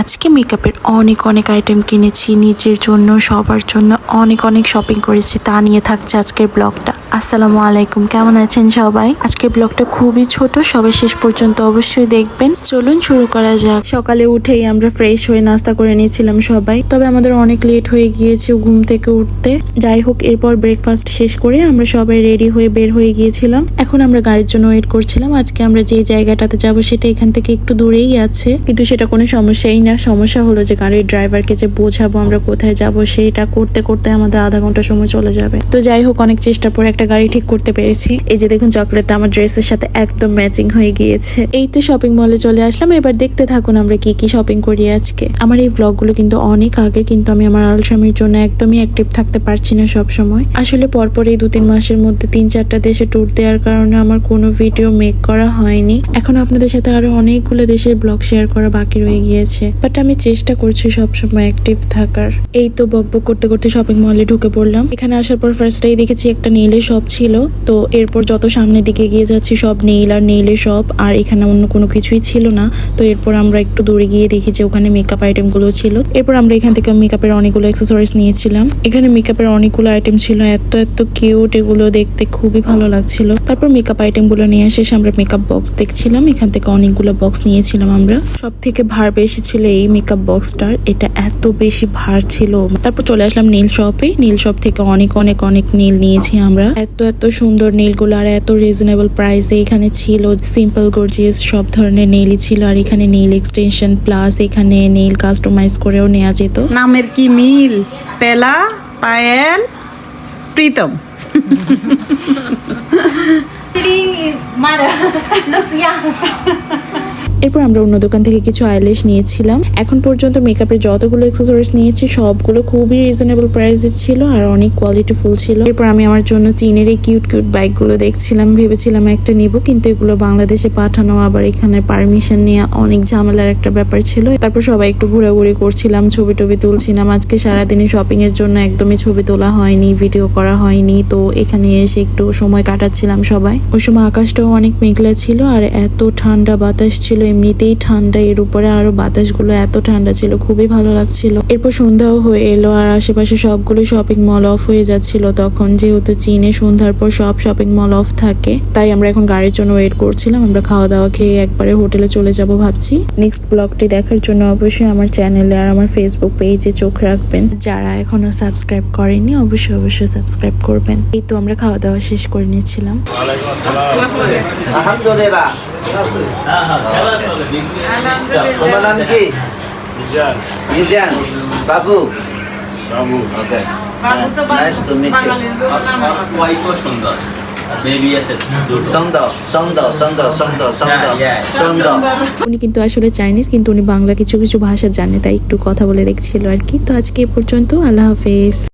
আজকে মেকআপের অনেক অনেক আইটেম কিনেছি নিজের জন্য, সবার জন্য অনেক অনেক শপিং করেছি। তা নিয়ে থাকছে আজকের ব্লগটা। আসসালামু আলাইকুম, কেমন আছেন সবাই? আজকের ব্লগটা খুবই ছোট, সবাই শেষ পর্যন্ত অবশ্যই দেখবেন। চলুন শুরু করা যাক। সকালে উঠেই আমরা ফ্রেশ হয়ে নাস্তা করে নিয়েছিলাম সবাই, তবে আমাদের অনেক লেট হয়ে গিয়েছে ঘুম থেকে উঠতে। যাই হোক, এরপর ব্রেকফাস্ট শেষ করে আমরা সবাই রেডি হয়ে বের হয়ে গিয়েছিলাম। এখন আমরা গাড়ির জন্য ওয়েট করছিলাম। আজকে আমরা যে জায়গাটাতে যাব সেটা এখান থেকে একটু দূরেই আছে, কিন্তু সেটা কোনো সমস্যাই না। সমস্যা হলো যে গাড়ির ড্রাইভারকে যে বোঝাবো আমরা কোথায় যাব, সেইটা করতে করতে আমাদের আধা ঘন্টা সময় চলে যাবে। তো যাই হোক, অনেক চেষ্টার পর একটা গাড়ি ঠিক করতে পেরেছি। এই যে দেখুন, চকলেটটা আমার ড্রেসের সাথে একদম ম্যাচিং হয়ে গিয়েছে। এই তো শপিং মলে চলে আসলাম। এবার দেখতে থাকুন আমরা কি কি শপিং করি আজকে। আমার এই ব্লগগুলো কিন্তু অনেক আগে, কিন্তু আমি আমার আলসামির জন্য একদমই অ্যাক্টিভ থাকতে পারছি না সব সময়। আসলে পরপর এই 2-3 মাসের মধ্যে 3-4টা দেশে ট্যুর দেওয়ার কারণে আমার কোনো ভিডিও মেক করা হয়নি। এখন আপনাদের সাথে আরো অনেকগুলো দেশের ব্লগ শেয়ার করা বাকি রয়ে গিয়েছে, বাট আমি চেষ্টা করছি সবসময় অ্যাক্টিভ থাকার। এই তো বকবক করতে করতে শপিং মলে ঢুকে পড়লাম। এখানে আসার পর ফার্স্টেই দেখেছি একটা নেইলের শপ ছিল। তো এরপর যত সামনের দিকে গিয়ে যাচ্ছি সব নেইল আর নেইলের শপ, আর এখানে অন্য কোনো কিছুই ছিল না। তো এরপর আমরা একটু দূরে গিয়ে দেখি যে ওখানে মেকআপ আইটেম গুলো ছিল। এরপর আমরা এখান থেকে মেকআপের অনেকগুলো অ্যাক্সেসরিজ নিয়েছিলাম। এখানে মেকআপের অনেকগুলো আইটেম ছিল, এত এত কিউট, এগুলো দেখতে খুবই ভালো লাগছিল। তারপর মেকআপ আইটেম গুলো নিয়ে এসে আমরা মেকআপ বক্স দেখছিলাম। এখান থেকে অনেকগুলো বক্স নিয়েছিলাম আমরা। সব থেকে ভার বেশি ছিল এই মেকআপ বক্সটার, এটা এত বেশি ভার ছিল। তারপর চলে আসলাম নীল শপে। নীল শপ থেকে অনেক অনেক অনেক নীল নিয়েছি আমরা। এত এত সুন্দর নীলগুলো আর এত রিজনেবল প্রাইসে এখানে ছিল। সিম্পল গর্জিয়াস সব ধরনের নেইলই ছিল, আর এখানে নেইল এক্সটেনশন প্লাস এখানে নেইল কাস্টমাইজ করেও নেওয়া যেত। নামের কি মিল? পেলা, Payel, Pritam. is mother. Looks young. এরপর আমরা অন্য দোকান থেকে কিছু আইল্যাশ নিয়েছিলাম। এখন পর্যন্ত মেকআপের যতগুলো অ্যাক্সেসরিজ নিয়েছি সবগুলো খুবই রিজনেবল প্রাইসে ছিল আর অনেক কোয়ালিটি ফুল ছিল। এরপর আমি আমার জন্য চীনের এই কিউট কিউট বাইকগুলো দেখছিলাম, ভেবেছিলাম একটা নিব, কিন্তু এগুলো বাংলাদেশে পাঠানো, আবার এখানে পারমিশন নেওয়া অনেক ঝামেলার একটা ব্যাপার ছিল। তারপর সবাই একটু ঘোরাঘুরি করছিলাম, ছবি টবি তুলছিলাম। আজকে সারাদিনে শপিং এর জন্য একদমই ছবি তোলা হয়নি, ভিডিও করা হয়নি। তো এখানে এসে একটু সময় কাটাচ্ছিলাম সবাই। ওই সময় আকাশটাও অনেক মেঘলা ছিল আর এত ঠান্ডা বাতাস ছিল। এমনিতেই ঠান্ডা, এর উপরে আরো বাতাসগুলো এত ঠান্ডা ছিল, খুবই ভালো লাগছিল। এরপর সন্ধ্যাও হয়ে এলো আর আশেপাশে সবগুলো শপিং মল অফ হয়ে যাচ্ছিল তখন, যেহেতু চীনে সন্ধ্যার পর সব শপিং মল অফ থাকে। তাই আমরা এখন গাড়ির জন্য ওয়েট করছিলাম। আমরা খাওয়া দাওয়া খেয়ে একবারে হোটেলে চলে যাব ভাবছি। নেক্সট ব্লগটি দেখার জন্য অবশ্যই আমার চ্যানেলে আর আমার ফেসবুক পেজে চোখ রাখবেন। যারা এখনো সাবস্ক্রাইব করেনি অবশ্যই অবশ্যই সাবস্ক্রাইব করবেন। এই তো আমরা খাওয়া দাওয়া শেষ করে নিয়েছিলাম। আলহামদুলিল্লাহ। তোমার নাম কি? Mizan. Babu. Babu. Okay. Nice to meet you. ওয়াইফও সুন্দর, বেবি আছে সুন্দর সুন্দর সুন্দর সুন্দর সুন্দর সুন্দর। উনি কিন্তু আসলে চাইনিজ, কিন্তু উনি বাংলা কিছু কিছু ভাষা জানে, তাই একটু কথা বলে দেখছিল আর কি। তো আজকে এ পর্যন্ত, আল্লাহ হাফেজ।